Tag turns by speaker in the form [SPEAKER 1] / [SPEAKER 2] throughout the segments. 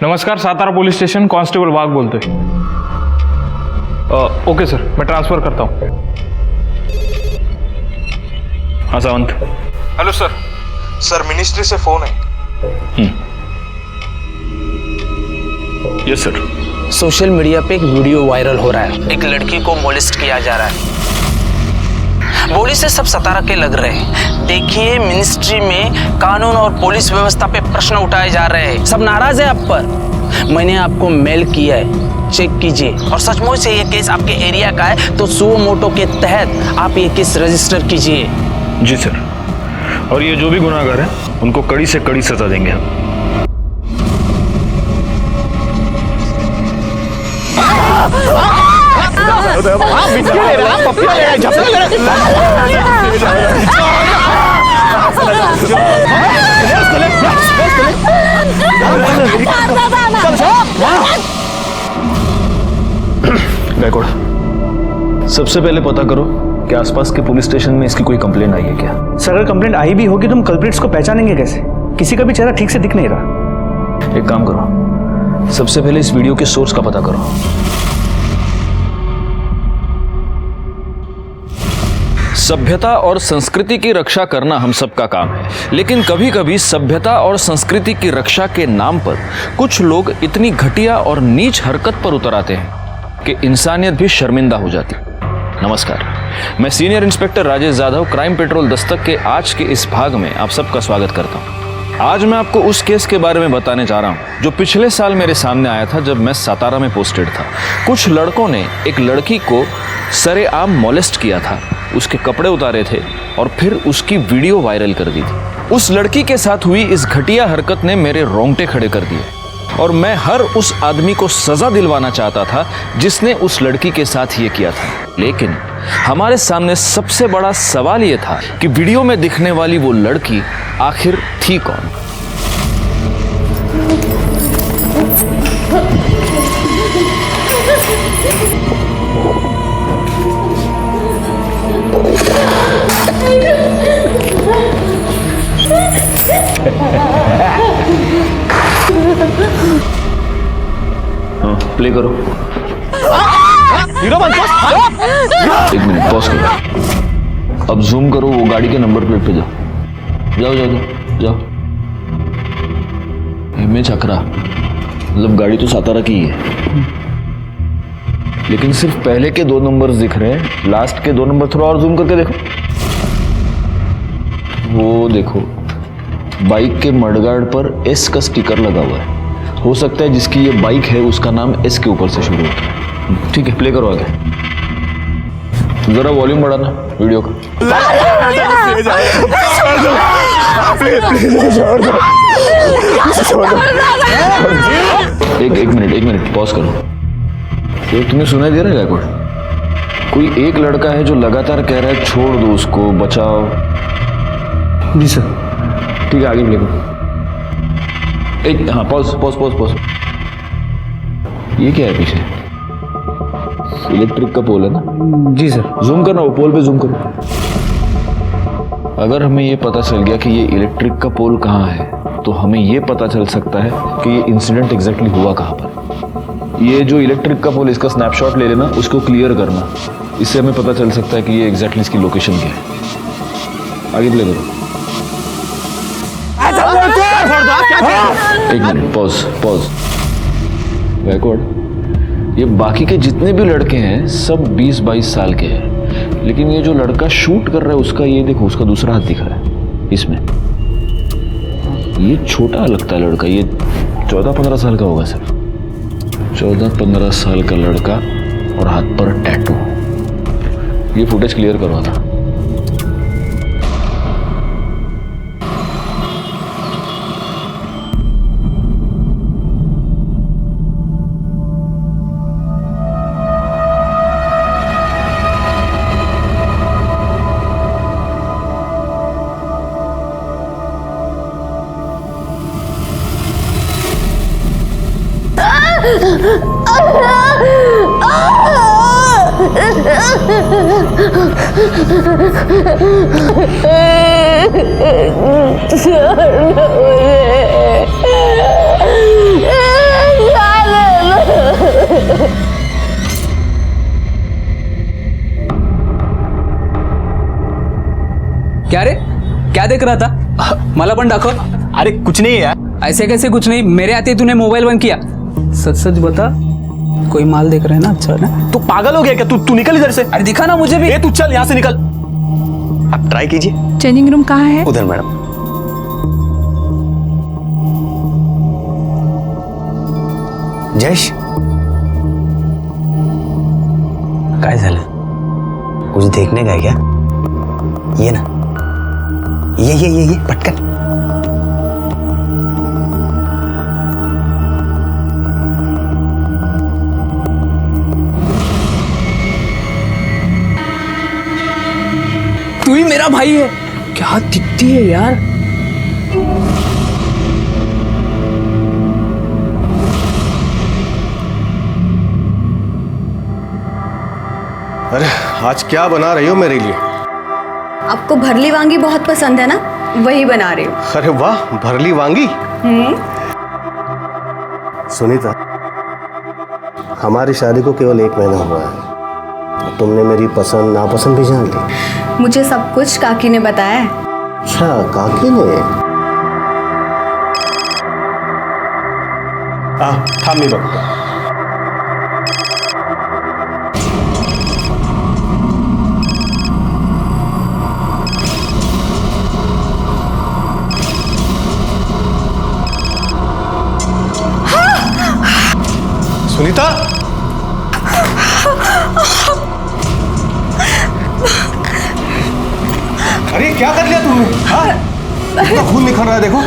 [SPEAKER 1] नमस्कार, Satara police station, constable वाघ बोलतोय। Okay sir, मैं ट्रांसफर करता हूँ। हाँ Sawant. Hello sir.
[SPEAKER 2] Sir ministry से फोन है।
[SPEAKER 1] Yes sir.
[SPEAKER 3] सोशल मीडिया पे एक वीडियो वायरल हो रहा है, एक लड़की को मोलेस्ट किया जा रहा है। बोली से सब सतारा के लग रहे हैं। देखिए, मिनिस्ट्री में कानून और पुलिस व्यवस्था पे प्रश्न उठाए जा रहे हैं। सब नाराज है आप पर। मैंने आपको मेल किया है, चेक कीजिए। और सचमुच से ये केस आपके एरिया का है तो सुओ मोटो के तहत आप ये केस रजिस्टर कीजिए।
[SPEAKER 1] जी सर। और ये जो भी गुनाहगार हैं उनको कड़ी से कड़ी सजा देंगे हम।
[SPEAKER 4] गायकवाड़, सबसे पहले पता करो कि आसपास के पुलिस स्टेशन में इसकी कोई कंप्लेंट आई है क्या?
[SPEAKER 5] सर, अगर कंप्लेंट आई भी होगी तो हम कल्प्रिट्स को पहचानेंगे कैसे? किसी का भी चेहरा ठीक से दिख नहीं रहा।
[SPEAKER 4] एक काम करो, सबसे पहले इस वीडियो के सोर्स का पता करो। सभ्यता और संस्कृति की रक्षा करना हम सबका काम है, लेकिन कभी कभी सभ्यता और संस्कृति की रक्षा के नाम पर कुछ लोग इतनी घटिया और नीच हरकत पर उतर आते हैं कि इंसानियत भी शर्मिंदा हो जाती। नमस्कार, मैं senior inspector Rajesh Yadav, crime petrol Dastak के आज के इस भाग में आप सबका स्वागत करता हूँ। आज मैं आपको उस केस के बारे में बताने जा रहा हूँ जो पिछले साल मेरे सामने आया था जब मैं सातारा में पोस्टेड था। कुछ लड़कों ने एक लड़की को सरेआम मोलेस्ट किया था, उसके कपड़े उतारे थे और फिर उसकी वीडियो वायरल कर दी थी। उस लड़की के साथ हुई इस घटिया हरकत ने मेरे रोंगटे खड़े कर दिए और मैं हर उस आदमी को सजा दिलवाना चाहता था जिसने उस लड़की के साथ ये किया था। लेकिन हमारे सामने सबसे बड़ा सवाल ये था कि वीडियो में दिखने वाली वो लड़की आखिर थी कौन? प्ले करो। एक मिनट पॉज करो। अब जूम करो, वो गाड़ी के नंबर प्लेट पे जाओ। जाओ जाओ जाओ जाओ। इमेज अकरा, मतलब गाड़ी तो सातारा की ही है, लेकिन सिर्फ पहले के 2 नंबर दिख रहे हैं, लास्ट के 2 नंबर थोड़ा और जूम करके देखो। वो देखो, बाइक के मडगार्ड पर एस का स्टिकर लगा हुआ है। हो सकता है जिसकी ये बाइक है उसका नाम एस के ऊपर से शुरू होता है। ठीक है, प्ले करो आगे। जरा वॉल्यूम बढ़ाना वीडियो का। एक मिनट पॉज करो। ये तुम्हें सुनाई दे रहा है गायकवाड़? कोई एक लड़का है जो लगातार कह रहा है छोड़ दो उसको, बचाओ।
[SPEAKER 5] जी सर।
[SPEAKER 4] ठीक है, आगे प्ले करो। हाँ, पॉज। ये क्या है पीछे? इलेक्ट्रिक का पोल है ना?
[SPEAKER 5] जी सर।
[SPEAKER 4] जूम करना, वो पोल पे जूम करो। अगर हमें ये पता चल गया कि ये इलेक्ट्रिक का पोल कहाँ है तो हमें ये पता चल सकता है कि ये इंसिडेंट एग्जैक्टली हुआ कहाँ पर। ये जो इलेक्ट्रिक का पोल, इसका स्नैपशॉट ले लेना, उसको क्लियर करना, इससे हमें पता चल सकता है कि ये एग्जैक्टली इसकी लोकेशन क्या है। आगे प्ले करो। एक मिनट, पॉज। गायकवाड़, ये बाकी के जितने भी लड़के हैं सब 20-22 साल के हैं, लेकिन ये जो लड़का शूट कर रहा है उसका, ये देखो, उसका दूसरा हाथ दिख रहा है इसमें। ये छोटा लगता है लड़का, ये 14-15 साल का होगा सर। 14-15 साल का लड़का और हाथ पर टैटू। ये फुटेज क्लियर करवाना।
[SPEAKER 6] छोड़ दो मुझे। क्या रे, क्या देख रहा था? मला पण दाखव।
[SPEAKER 5] अरे कुछ नहीं यार।
[SPEAKER 6] ऐसे कैसे कुछ नहीं, मेरे आते ही तूने मोबाइल बंद किया। सच सच बता, कोई माल देख रहा है ना? अच्छा ना?
[SPEAKER 5] तू पागल हो गया क्या? तू निकल इधर से।
[SPEAKER 6] अरे दिखा ना मुझे भी।
[SPEAKER 5] तू चल यहाँ से निकल। आप ट्राई कीजिए।
[SPEAKER 7] चेंजिंग रूम कहाँ है?
[SPEAKER 5] उधर मैडम। जयेश,
[SPEAKER 3] काय झालं? कुछ देखने का है क्या? ये ना, ये पटकन।
[SPEAKER 6] तू ही मेरा भाई है। क्या दिखती है यार।
[SPEAKER 8] अरे आज क्या बना रही हो मेरे लिए?
[SPEAKER 7] आपको भरली वांगी बहुत पसंद है ना, वही बना रही हूँ।
[SPEAKER 8] अरे वाह, भरली वांगी। सुनीता, हमारी शादी को केवल 1 महीना हुआ है, तुमने मेरी पसंद नापसंद भी जान ली।
[SPEAKER 7] मुझे सब कुछ काकी ने बताया है।
[SPEAKER 8] अच्छा, काकी ने? थांब मी बघतो। सुनीता, अरे क्या कर लिया तुमने? हाँ? इतना खून निकल रहा है, देखो।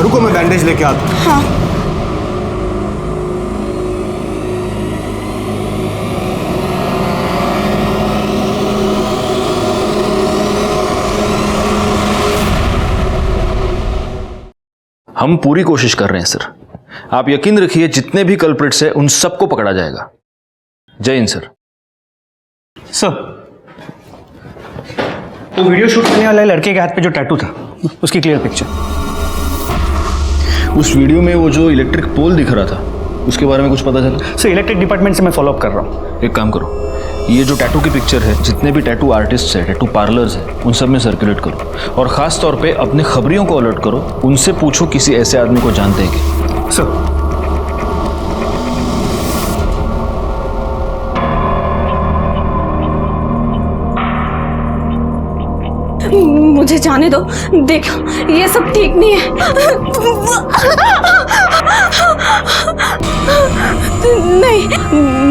[SPEAKER 8] रुको, मैं बैंडेज लेके आता हूँ।
[SPEAKER 7] हाँ।
[SPEAKER 4] हम पूरी कोशिश कर रहे हैं सर। आप यकीन रखिए, जितने भी कल्प्रिट्स हैं उन सबको पकड़ा जाएगा। जय हिंद सर।
[SPEAKER 5] सर, वो वीडियो शूट करने वाले लड़के के हाथ पे जो टैटू था, उसकी क्लियर पिक्चर।
[SPEAKER 1] उस वीडियो में वो जो इलेक्ट्रिक पोल दिख रहा था, उसके बारे में कुछ पता चला?
[SPEAKER 5] सर, इलेक्ट्रिक डिपार्टमेंट से मैं फॉलो अप कर रहा हूँ।
[SPEAKER 1] एक काम करो, ये जो टैटू की पिक्चर है, जितने भी टैटू आर्टिस्ट हैं, टैटू पार्लर्स हैं, उन सब में सर्कुलेट करो। और ख़ास तौर पे अपने खबरियों को अलर्ट करो, उनसे पूछो किसी ऐसे आदमी को जानते हैं कि।
[SPEAKER 5] सर,
[SPEAKER 7] मुझे जाने दो। देखो, ये सब ठीक नहीं है। नहीं,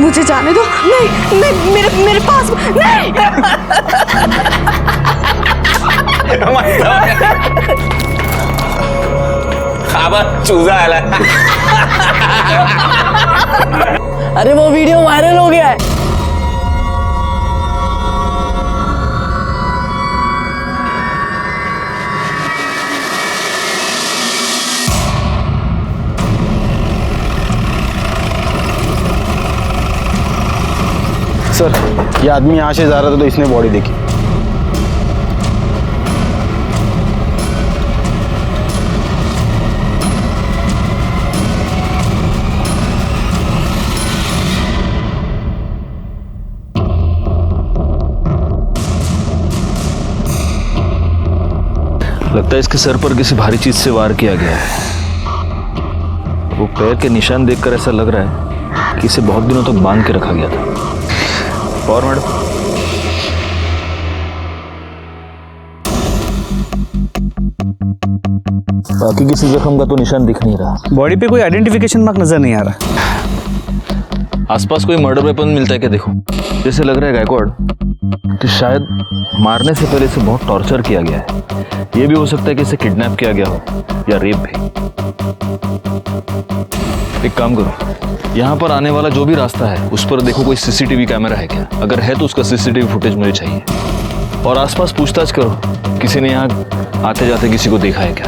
[SPEAKER 7] मुझे जाने दो। नहीं, नहीं, मेरे पास नहीं।
[SPEAKER 3] चूजा आला।
[SPEAKER 6] अरे वो वीडियो वायरल हो गया है।
[SPEAKER 8] सर, ये आदमी यहाँ से जा रहा था तो इसने बॉडी देखी।
[SPEAKER 1] लगता है इसके सर पर किसी भारी चीज से वार किया गया है। वो पैर के निशान देखकर ऐसा लग रहा है कि इसे बहुत दिनों तक बांध के रखा गया था। और मैडम, बाकी किसी जख्म का तो निशान दिख नहीं रहा।
[SPEAKER 5] बॉडी पे कोई आइडेंटिफिकेशन मार्क नजर नहीं आ रहा।
[SPEAKER 1] आसपास कोई मर्डर वेपन मिलता है क्या? देखो, जैसे लग रहा है गायकवाड़ कि शायद मारने से पहले इसे बहुत टॉर्चर किया गया है। ये भी हो सकता है कि इसे किडनैप किया गया हो या रेप भी। एक काम करो, यहाँ पर आने वाला जो भी रास्ता है उस पर देखो कोई सीसीटीवी कैमरा है क्या। अगर है तो उसका सीसीटीवी फुटेज मुझे चाहिए। और आसपास पूछताछ करो, किसी ने यहाँ आते जाते किसी को देखा है क्या।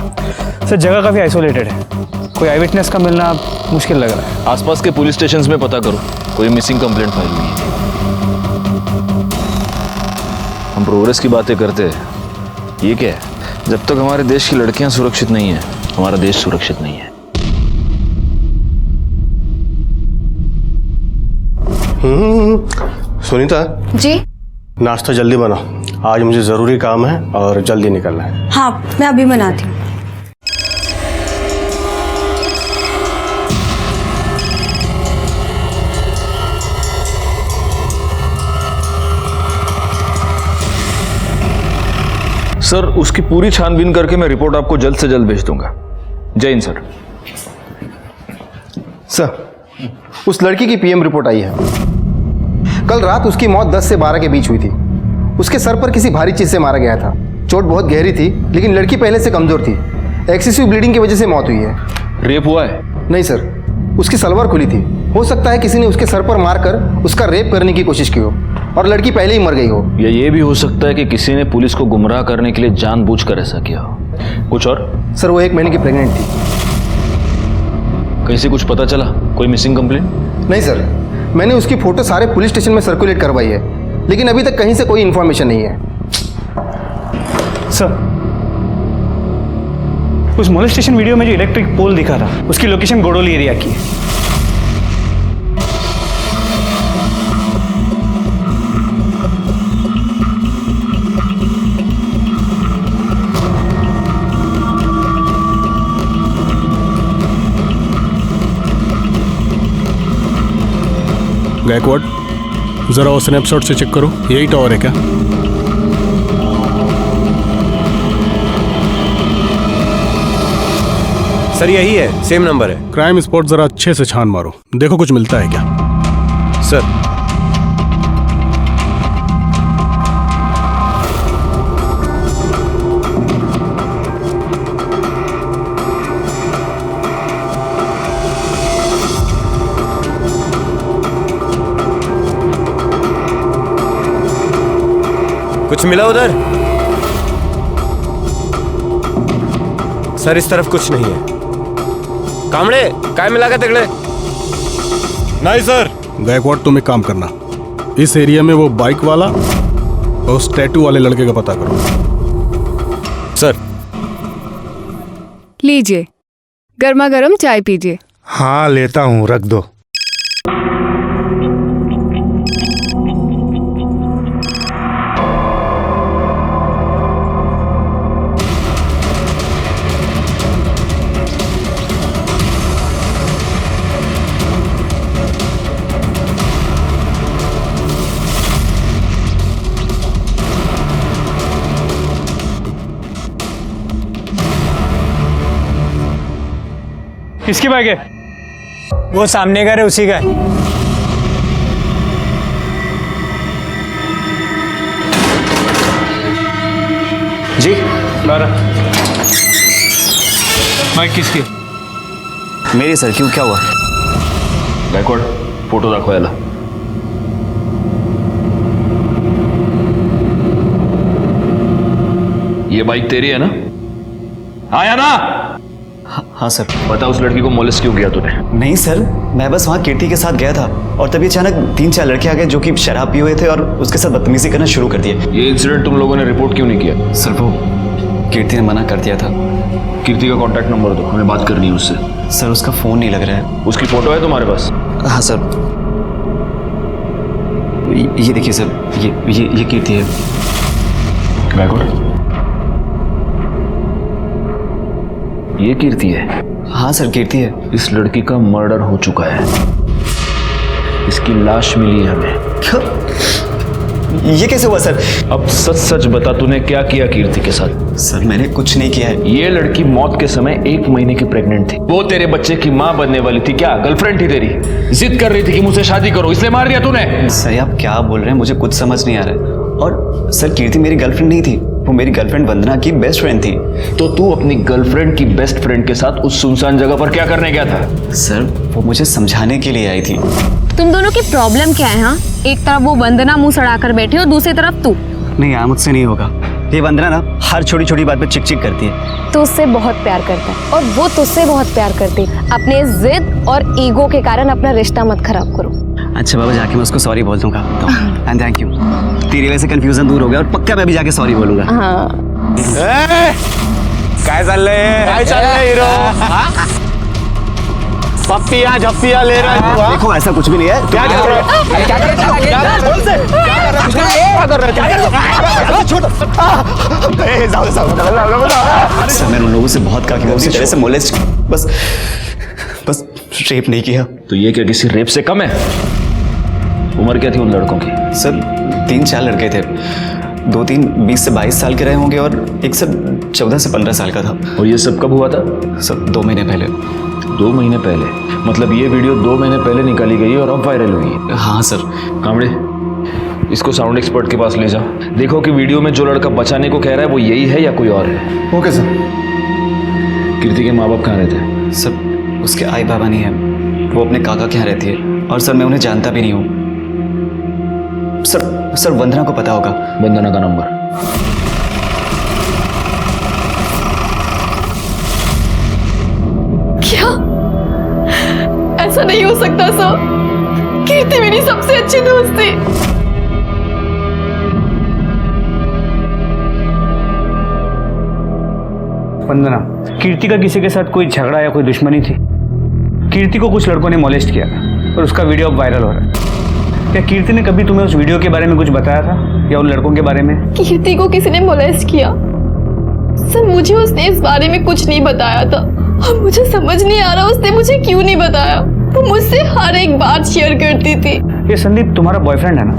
[SPEAKER 5] सर, जगह काफ़ी आइसोलेटेड है, कोई आई विटनेस का मिलना मुश्किल लग रहा है।
[SPEAKER 1] आसपास के पुलिस स्टेशंस में पता करो, कोई मिसिंग कंप्लेंट फाइल हुई है। हम प्रोग्रेस की बातें करते हैं, ये क्या है? जब तक हमारे देश की लड़कियां सुरक्षित नहीं है, हमारा देश सुरक्षित नहीं है।
[SPEAKER 8] सुनीता,
[SPEAKER 7] जी
[SPEAKER 8] नाश्ता जल्दी बनाओ, आज मुझे ज़रूरी काम है और जल्दी निकलना है।
[SPEAKER 7] हाँ, मैं अभी बनाती हूँ।
[SPEAKER 1] सर उसकी पूरी छानबीन करके मैं रिपोर्ट आपको जल्द से जल्द भेज दूंगा। जय हिंद सर।
[SPEAKER 9] सर, उस लड़की की पीएम रिपोर्ट आई है। कल रात उसकी मौत 10 से 12 के बीच हुई थी। उसके सर पर किसी भारी चीज से मारा गया था। चोट बहुत गहरी थी, लेकिन लड़की पहले से कमजोर थी। एक्सेसिव ब्लीडिंग की वजह से मौत हुई है।
[SPEAKER 1] रेप हुआ है?
[SPEAKER 9] नहीं सर, उसकी सलवार खुली थी। हो सकता है किसी ने उसके सर पर मारकर उसका रेप करने की कोशिश की हो और लड़की पहले ही मर गई हो।
[SPEAKER 1] या ये भी हो सकता है कि किसी ने पुलिस को गुमराह करने के लिए जानबूझकर ऐसा किया हो। कुछ और?
[SPEAKER 9] सर, वो 1 महीने की प्रेग्नेंट थी।
[SPEAKER 1] कहीं से कुछ पता चला? कोई मिसिंग कंप्लेंट?
[SPEAKER 9] नहीं सर, मैंने उसकी फोटो सारे पुलिस स्टेशन में सर्कुलेट करवाई है, लेकिन अभी तक कहीं से कोई इन्फॉर्मेशन नहीं है।
[SPEAKER 5] सर, उस मोलेस्टेशन वीडियो में जो इलेक्ट्रिक पोल दिखा था, उसकी लोकेशन गोडोली एरिया की है।
[SPEAKER 10] गायकवाड, जरा वो स्नैपशॉट से चेक करो, यही टावर है क्या?
[SPEAKER 11] सर यही है, सेम नंबर है।
[SPEAKER 10] क्राइम स्पॉट जरा अच्छे से छान मारो, देखो कुछ मिलता है क्या।
[SPEAKER 11] सर कुछ मिला उधर? सर इस तरफ कुछ नहीं है। कामड़े काय मिला के तिगड़े?
[SPEAKER 10] नहीं सर। गायकवाड, तुम एक काम करना, इस एरिया में वो बाइक वाला और उस टैटू वाले लड़के का पता करो।
[SPEAKER 11] सर
[SPEAKER 7] लीजिए, गर्मा गर्म चाय पीजिए।
[SPEAKER 10] हाँ लेता हूँ, रख दो।
[SPEAKER 5] किसकी बाइक है? वो सामने का है, उसी का है।
[SPEAKER 9] जी
[SPEAKER 5] बारह। बाइक किसकी?
[SPEAKER 9] मेरी सर, क्यों, क्या हुआ?
[SPEAKER 1] गायकवाड, फोटो दाखवा याला। ये बाइक तेरी है ना? आया ना?
[SPEAKER 9] हाँ सर।
[SPEAKER 1] बता, उस लड़की को मोलेस्ट क्यों किया तूने?
[SPEAKER 9] नहीं सर, मैं बस वहाँ कीर्ति के साथ गया था और तभी अचानक 3-4 लड़के आ गए जो कि शराब पिए हुए थे और उसके साथ बदतमीजी करना शुरू कर दिए।
[SPEAKER 1] ये इंसिडेंट तुम लोगों ने रिपोर्ट क्यों नहीं किया?
[SPEAKER 9] सर वो कीर्ति ने मना कर दिया था।
[SPEAKER 1] कीर्ति का कांटेक्ट नंबर दो, हमें बात करनी है उससे।
[SPEAKER 9] सर उसका फ़ोन नहीं लग रहा है।
[SPEAKER 1] उसकी फोटो है तुम्हारे पास?
[SPEAKER 9] हाँ सर, ये देखिए सर, ये कीर्ति है।
[SPEAKER 1] गायकवाड, ये कीर्ति है?
[SPEAKER 9] हाँ सर, कीर्ति है।
[SPEAKER 1] इस लड़की का मर्डर हो चुका है, इसकी लाश मिली है हमें।
[SPEAKER 9] ये कैसे हुआ सर?
[SPEAKER 1] अब सच सच बता, तूने क्या किया कीर्ति के साथ?
[SPEAKER 9] सर मैंने कुछ नहीं किया है।
[SPEAKER 1] ये लड़की मौत के समय 1 महीने की प्रेग्नेंट थी। वो तेरे बच्चे की माँ बनने वाली थी। क्या गर्लफ्रेंड थी तेरी? जिद कर रही थी कि मुझसे शादी करो, इसलिए मार दिया तूने?
[SPEAKER 9] सर आप क्या बोल रहे हैं, मुझे कुछ समझ नहीं आ रहा है। और सर कीर्ति मेरी गर्लफ्रेंड नहीं थी, वो मेरी गर्लफ्रेंड वंदना की बेस्ट फ्रेंड थी।
[SPEAKER 1] तो तू अपनी गर्लफ्रेंड की बेस्ट फ्रेंड के साथ उस सुनसान जगह पर क्या करने गया था?
[SPEAKER 9] सर वो मुझे समझाने के लिए आई थी।
[SPEAKER 7] तुम दोनों की प्रॉब्लम क्या है? हाँ, एक तरफ वो वंदना मुंह सड़ाकर बैठी और दूसरी तरफ तू।
[SPEAKER 9] नहीं यार, मुझसे नहीं होगा। ये वंदना ना हर छोटी छोटी बात पे चिक चिक करती है।
[SPEAKER 7] तू उससे बहुत प्यार करता है और वो तुझसे बहुत प्यार करती है। अपने जिद और ईगो के कारण अपना रिश्ता मत खराब करो।
[SPEAKER 9] अच्छा बाबा, जाके मैं उसको सॉरी बोल दूंगा। एंड थैंक यू, तेरी वजह से कंफ्यूजन दूर हो गया और पक्का मैं भी जाके सॉरी बोलूंगा।
[SPEAKER 7] हाँ।
[SPEAKER 11] काय चाललंय? काय चाललंय हिरो?
[SPEAKER 9] पप्पियां झप्पियां ले रहा है तू, हाँ?
[SPEAKER 8] देखो ऐसा कुछ भी नहीं है।
[SPEAKER 9] क्या कर रहा है? क्या कर रहा है? क्या कर रहा है?
[SPEAKER 8] सर मैंने उन लोगों से बहुत कहा कि वो उसी तरह से मोलेस्ट बस रेप नहीं किया।
[SPEAKER 1] तो ये क्या किसी रेप से कम है? उम्र क्या थी उन लड़कों की?
[SPEAKER 8] सर 3-4 लड़के थे, 2-3 20 से 22 साल के रहे होंगे और एक सर 14 से 15 साल का था।
[SPEAKER 1] और ये सब कब हुआ था?
[SPEAKER 8] सर 2 महीने पहले।
[SPEAKER 1] 2 महीने पहले? मतलब ये वीडियो 2 महीने पहले निकाली गई और अब वायरल हुई है?
[SPEAKER 8] हाँ सर।
[SPEAKER 1] कामड़े, इसको साउंड एक्सपर्ट के पास ले जाओ, देखो कि वीडियो में जो लड़का बचाने को कह रहा है वो यही है या कोई और है।
[SPEAKER 9] Okay sir.
[SPEAKER 1] कीर्ति के माँ बाप कहाँ रहते हैं?
[SPEAKER 8] सर उसके आई बाबा नहीं है, वो अपने काका के यहाँ रहती है और सर मैं उन्हें जानता भी नहीं हूँ। सर वंदना को पता होगा।
[SPEAKER 1] वंदना का नंबर?
[SPEAKER 7] क्या? ऐसा नहीं हो सकता सर, कीर्ति मेरी सबसे अच्छी दोस्त थी।
[SPEAKER 5] वंदना, कीर्ति का किसी के साथ कोई झगड़ा या कोई दुश्मनी थी? कीर्ति को कुछ लड़कों ने मोलेस्ट किया था और उसका वीडियो अब वायरल हो रहा है। क्या कीर्ति ने कभी तुम्हें उस वीडियो के बारे में कुछ बताया था या उन लड़कों के बारे में?
[SPEAKER 7] कीर्ति को किसी ने मोलेस्ट किया सर, मुझे उसने इस बारे में कुछ नहीं बताया था और मुझे समझ नहीं आ रहा उसने मुझे क्यों नहीं बताया। वो मुझसे हर एक बात शेयर करती थी।
[SPEAKER 5] ये संदीप तुम्हारा बॉयफ्रेंड है ना?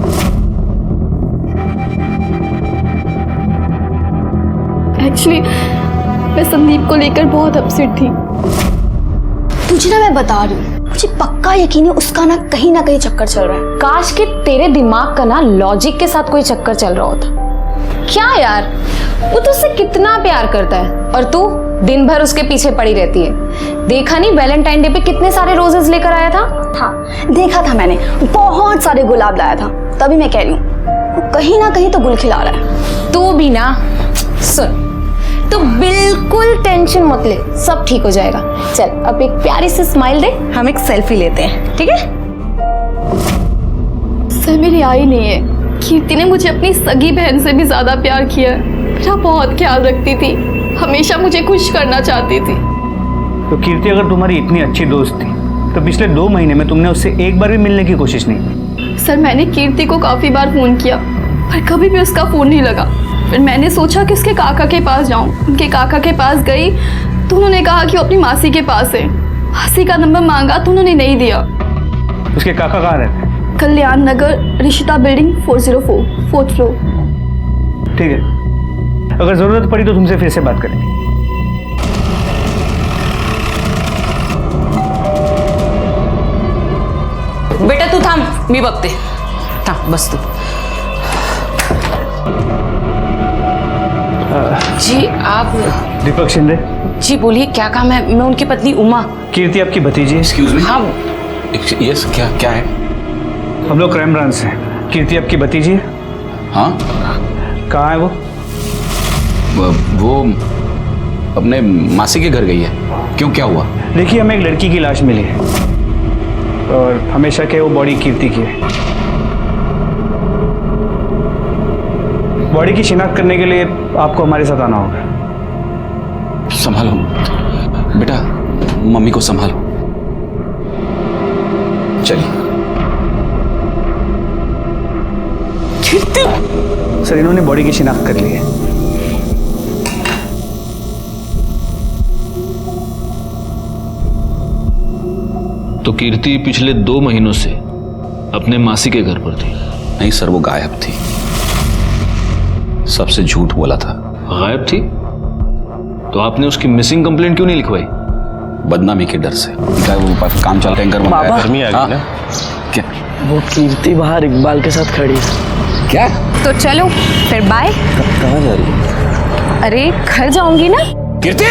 [SPEAKER 7] एक्चुअली मैं संदीप को लेकर बहुत अपसेट थी।
[SPEAKER 12] तुझे ना मैं बता रही हूँ, मुझे पक्का यकीन है उसका ना कहीं चक्कर चल रहा है।
[SPEAKER 7] काश कि तेरे दिमाग का ना लॉजिक के साथ कोई चक्कर चल रहा होता। क्या यार, वो तुझसे कितना प्यार करता है और तू दिन भर उसके पीछे पड़ी रहती है। देखा नहीं वैलेंटाइन डे पे कितने सारे रोजेस लेकर आया था?
[SPEAKER 12] हाँ देखा था मैंने, बहुत सारे गुलाब लाया था। तभी मैं कह रही हूँ वो कहीं ना कहीं तो गुल खिला रहा है।
[SPEAKER 7] तू भी ना, सुन, तो बिल्कुल टेंशन मत ले, सब ठीक हो जाएगा। चल अब एक प्यारी सी स्माइल दे, हम एक सेल्फी लेते हैं, ठीक है? सर मेरी आई नहीं है। कीर्ति ने मुझे अपनी सगी बहन से भी ज्यादा प्यार किया है। मेरा बहुत ख्याल रखती थी, हमेशा मुझे खुश करना चाहती थी।
[SPEAKER 5] तो कीर्ति अगर तुम्हारी इतनी अच्छी दोस्त थी तो पिछले 2 महीने में तुमने उससे एक बार भी मिलने की कोशिश नहीं की?
[SPEAKER 7] सर मैंने कीर्ति को काफी बार फोन किया पर कभी भी उसका फोन नहीं लगा। फिर मैंने सोचा कि उसके काका के पास जाऊं। उनके काका के पास गई तो उन्होंने कहा कि वो अपनी मासी के पास है। मासी का नंबर मांगा तो उन्होंने नहीं दिया।
[SPEAKER 5] उसके काका कहाँ रहते हैं?
[SPEAKER 7] कल्याण नगर, ऋषिता बिल्डिंग 404, 4th फ्लोर।
[SPEAKER 5] ठीक है, अगर जरूरत पड़ी तो तुमसे फिर से बात करेंगे।
[SPEAKER 3] बेटा तू थांब, मी बघते। थांब, बस तू। जी आप?
[SPEAKER 5] दीपक शिंदे।
[SPEAKER 3] जी बोलिए, क्या काम है? मैं उनकी पत्नी उमा।
[SPEAKER 5] कीर्ति आपकी भतीजी है।
[SPEAKER 11] Excuse me.
[SPEAKER 3] हाँ
[SPEAKER 11] यस, क्या है?
[SPEAKER 5] हम लोग क्राइम ब्रांच से। कीर्ति आपकी भतीजी है?
[SPEAKER 11] हाँ।
[SPEAKER 5] कहाँ है वो?
[SPEAKER 11] वो अपने मासी के घर गई है। क्यों, क्या हुआ?
[SPEAKER 5] देखिए हमें एक लड़की की लाश मिली है और हमेशा के वो बॉडी कीर्ति की है। बॉडी की शिनाख्त करने के लिए आपको हमारे साथ आना होगा।
[SPEAKER 11] संभालो बेटा, मम्मी को संभालो। चलिए।
[SPEAKER 5] सर इन्होंने बॉडी की शिनाख्त कर ली है।
[SPEAKER 1] तो कीर्ति पिछले 2 महीनों से अपने मासी के घर पर थी?
[SPEAKER 11] नहीं सर, वो गायब थी। सबसे झूठ बोला था।
[SPEAKER 1] गायब थी? तो आपने उसकी मिसिंग कंप्लेंट क्यों नहीं लिखवाई?
[SPEAKER 11] बदनामी के डर से। क्या वो काम चल टैंकर में
[SPEAKER 1] बाबा,
[SPEAKER 11] गर्मी आ गई ना? क्या
[SPEAKER 6] वो कीर्ति बाहर इकबाल के साथ खड़ी है।
[SPEAKER 11] क्या?
[SPEAKER 7] तो चलो फिर बाय।
[SPEAKER 11] कहाँ जा रही है?
[SPEAKER 7] अरे घर जाऊंगी ना।
[SPEAKER 11] कीर्ति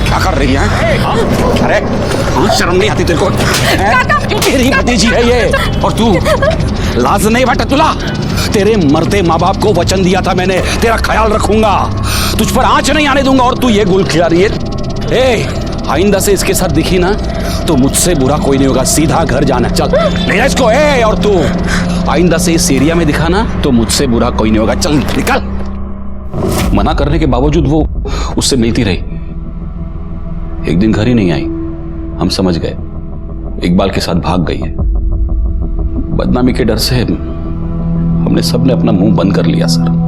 [SPEAKER 11] क्या कर रही है? अरे शर्म नहीं आती तेरे को? तेरी भतीजी है ये, और तू लाज नहीं बटा तुला? तेरे मरते माँ बाप को वचन दिया था मैंने, तेरा ख्याल रखूंगा, तुझ पर आंच नहीं आने दूंगा, और तू ये गुल खिला रही है। ए, आइंदा से इसके साथ दिखी ना तो मुझसे बुरा कोई नहीं होगा, सीधा घर जाना। चल ले इसको। ए, और तू आइंदा से इस एरिया में दिखा ना तो मुझसे बुरा कोई नहीं होगा, चल निकल। मना करने के बावजूद वो उससे मिलती रही। एक दिन घर ही नहीं आई, हम समझ गए इकबाल के साथ भाग गई है। बदनामी के डर से हमने सबने अपना मुंह बंद कर लिया सर।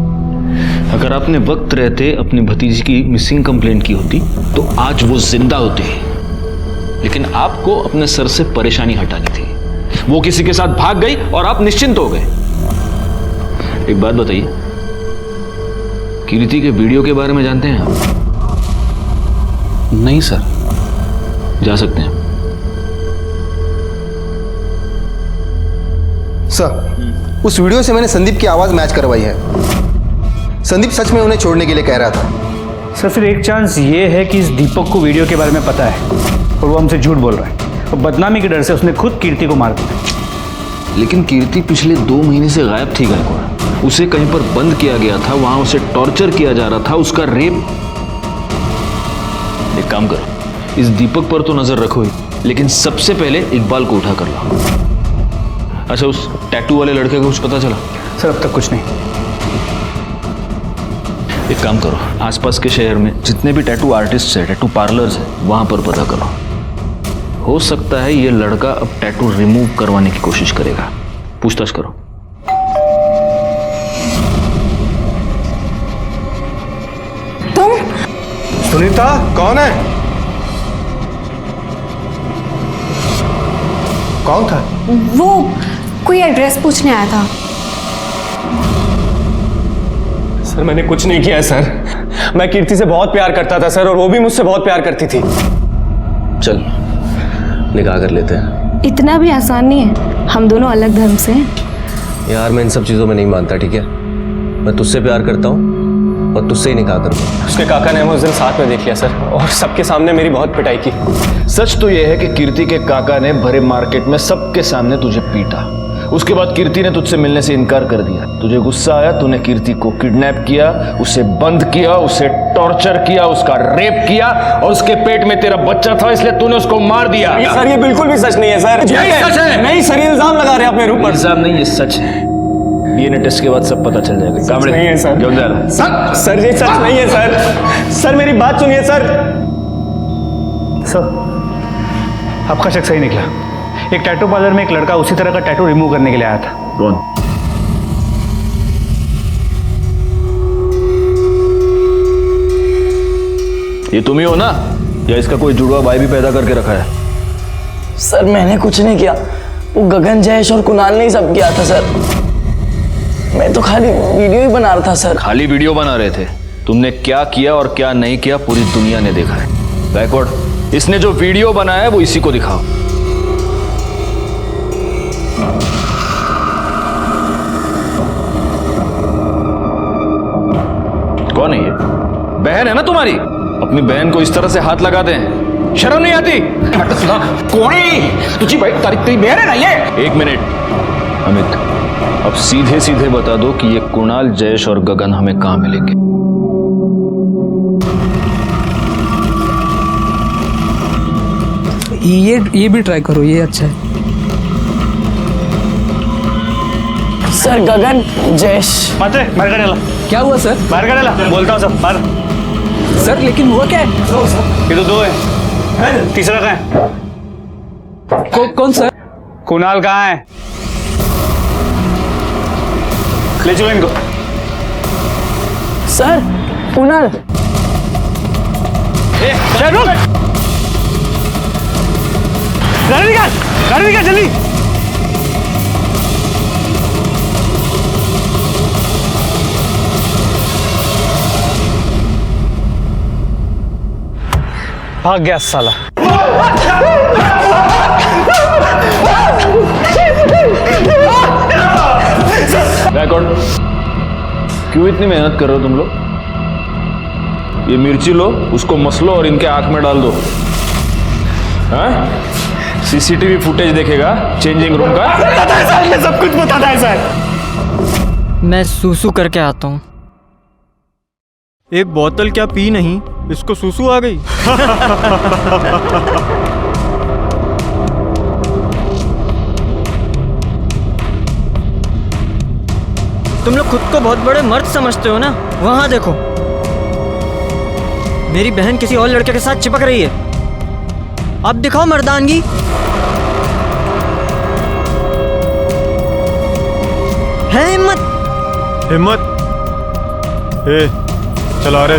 [SPEAKER 1] अगर आपने वक्त रहते अपनी भतीजी की मिसिंग कंप्लेंट की होती तो आज वो जिंदा होती, लेकिन आपको अपने सर से परेशानी हटानी थी। वो किसी के साथ भाग गई और आप निश्चिंत हो गए। एक बात बताइए, कीर्ति के वीडियो के बारे में जानते हैं आप?
[SPEAKER 11] नहीं सर।
[SPEAKER 1] जा सकते हैं
[SPEAKER 9] सर, उस वीडियो से मैंने संदीप की आवाज मैच करवाई है। संदीप सच में उन्हें छोड़ने के लिए कह रहा था।
[SPEAKER 5] सर फिर एक चांस ये है कि इस दीपक को वीडियो के बारे में पता है और वो हमसे झूठ बोल रहा है, और बदनामी के डर से उसने खुद कीर्ति को मार दिया।
[SPEAKER 1] लेकिन कीर्ति पिछले 2 महीने से गायब थी गायकवाड़। उसे कहीं पर बंद किया गया था, वहां उसे टॉर्चर किया जा रहा था, उसका रेप। एक काम करो, इस दीपक पर तो नजर रखो ही, लेकिन सबसे पहले इकबाल को उठा कर लो। अच्छा, उस टैटू वाले लड़के को कुछ पता चला?
[SPEAKER 5] सर अब तक कुछ नहीं।
[SPEAKER 1] एक काम करो, आसपास के शहर में जितने भी टैटू आर्टिस्ट है, टैटू पार्लर्स है, वहां पर पता करो। हो सकता है ये लड़का अब टैटू रिमूव करवाने की कोशिश करेगा। पूछताछ करो।
[SPEAKER 12] तुम?
[SPEAKER 9] सुनीता, कौन है? कौन था?
[SPEAKER 12] वो कोई एड्रेस पूछने आया था।
[SPEAKER 13] सर मैंने कुछ नहीं किया है सर। मैं कीर्ति से बहुत प्यार करता था सर, और वो भी मुझसे बहुत प्यार करती थी।
[SPEAKER 8] चल निकाह कर लेते हैं।
[SPEAKER 7] इतना भी आसान नहीं है, हम दोनों अलग धर्म से हैं।
[SPEAKER 8] यार मैं इन सब चीज़ों में नहीं मानता, ठीक है? मैं तुझसे प्यार करता हूँ और तुझसे ही निकाह करूँगा।
[SPEAKER 13] उसके काका ने हमें उस दिन साथ में देख लिया सर, और सबके सामने मेरी बहुत पिटाई की।
[SPEAKER 1] सच तो यह है कि कीर्ति के काका ने भरे मार्केट में सबके सामने तुझे पीटा। उसके बाद कीर्ति ने तुझसे मिलने से इनकार कर दिया। तुझे गुस्सा आया, तूने कीर्ति को किडनैप किया, उसे बंद किया, उसे टॉर्चर किया, उसका रेप किया, और उसके पेट में तेरा बच्चा था, इसलिए तूने उसको मार दिया।
[SPEAKER 13] सर ये बिल्कुल भी सच नहीं है सर।
[SPEAKER 1] यही सच है।
[SPEAKER 13] नहीं सर, ये इल्जाम लगा रहे हैं अपने ऊपर।
[SPEAKER 1] इल्जाम नहीं, ये सच है। डीएनए टेस्ट के बाद सब पता चल जाएगा।
[SPEAKER 13] सच नहीं है सर।
[SPEAKER 1] क्यों जा रहा?
[SPEAKER 13] सर ये सच नहीं है सर। सर मेरी बात सुनिए सर।
[SPEAKER 5] सर आपका शक सही निकला। एक टैटू पार्लर में एक लड़का उसी तरह का टैटू रिमूव करने के लिए आया था।
[SPEAKER 1] कौन? ये तुम ही हो ना, या इसका कोई जुड़वा भाई भी पैदा करके रखा है?
[SPEAKER 3] सर मैंने कुछ नहीं किया, वो गगन, जयेश और कुणाल ने ही सब किया था सर। मैं तो खाली वीडियो ही बना रहा था सर।
[SPEAKER 1] खाली वीडियो बना रहे थे? तुमने क्या किया और क्या नहीं किया पूरी दुनिया ने देखा है। गायकवाड़, इसने जो वीडियो बनाया है वो इसी को दिखाओ। कौन है ये? बहन है ना तुम्हारी? अपनी बहन को इस तरह से हाथ लगाते हैं, शर्म नहीं आती?
[SPEAKER 11] कौन है? तुझी तेरी बहन है ना ये?
[SPEAKER 1] एक मिनट अमित, अब सीधे सीधे बता दो कि ये कुणाल, जयेश और गगन हमें कहां मिलेंगे?
[SPEAKER 6] ये भी ट्राई करो, ये अच्छा है।
[SPEAKER 3] सर गगन, जयेश।
[SPEAKER 5] मात्रे बाहर काढायला।
[SPEAKER 6] क्या हुआ सर?
[SPEAKER 5] बाहर काढायला बोलता हूँ सब बाहर।
[SPEAKER 6] सर लेकिन हुआ क्या है?
[SPEAKER 5] ये तो 2 है, तीसरा कहाँ है?
[SPEAKER 6] कौन सर?
[SPEAKER 5] कुणाल कहाँ है? ले चलो इनको।
[SPEAKER 3] सर कुणाल।
[SPEAKER 5] रुक, गाड़ी निकाल, गाड़ी निकाल जल्दी। भाग गया साला।
[SPEAKER 1] गायकवाड़, क्यों इतनी मेहनत कर रहे हो तुम लोग? ये मिर्ची लो, उसको मसलो और इनके आंख में डाल दो। हाँ? सीसीटीवी फुटेज देखेगा चेंजिंग रूम का।
[SPEAKER 13] बताता है सर, मैं सब कुछ बताता है सर।
[SPEAKER 14] मैं सूसू करके आता हूँ।
[SPEAKER 15] एक बोतल क्या पी नहीं, इसको सूसू आ गई।
[SPEAKER 14] तुम लोग खुद को बहुत बड़े मर्द समझते हो ना? वहां देखो, मेरी बहन किसी और लड़के के साथ चिपक रही है। अब दिखाओ मर्दानगी। है हिम्मत।
[SPEAKER 15] हिम्मत? ए, चला रे,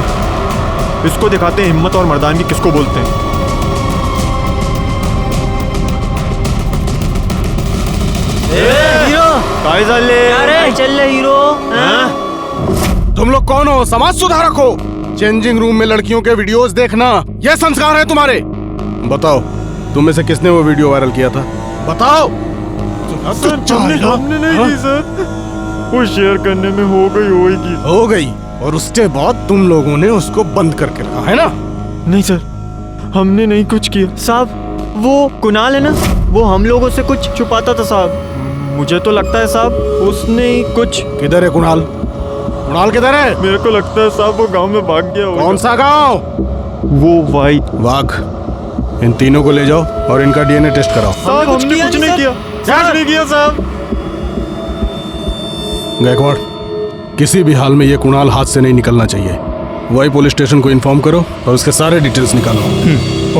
[SPEAKER 15] इसको दिखाते हैं हिम्मत और मर्दानगी किसको बोलते हैं।
[SPEAKER 14] हीरो
[SPEAKER 15] काय चालले?
[SPEAKER 14] अरे चल हीरो।
[SPEAKER 10] तुम लोग कौन हो? समाज सुधारक हो? चेंजिंग रूम में लड़कियों के वीडियोस देखना यह संस्कार है तुम्हारे? बताओ, तुम में से किसने वो वीडियो वायरल किया था? बताओ।
[SPEAKER 15] हमने नहीं की सर, वो शेयर करने में हो गई
[SPEAKER 10] और उसके बाद तुम लोगों ने उसको बंद करके रखा है ना?
[SPEAKER 15] नहीं सर, हमने नहीं कुछ किया साहब। वो कुणाल है ना, वो हम लोगों से कुछ छुपाता था साहब। मुझे तो लगता है साहब उसने ही कुछ।
[SPEAKER 10] किधर है कुणाल? कुणाल किधर है?
[SPEAKER 15] मेरे को लगता है साहब वो गांव में भाग गया होगा।
[SPEAKER 10] कौन सा गांव?
[SPEAKER 15] वो वाघ।
[SPEAKER 10] इन तीनों को ले जाओ और इनका डीएनए टेस्ट कराओ।
[SPEAKER 15] साहब हमने कुछ नहीं किया, कुछ नहीं किया साहब।
[SPEAKER 10] गायकवाड़, किसी भी हाल में ये कुणाल हाथ से नहीं निकलना चाहिए। वही पुलिस स्टेशन को इन्फॉर्म करो और उसके सारे डिटेल्स निकालो।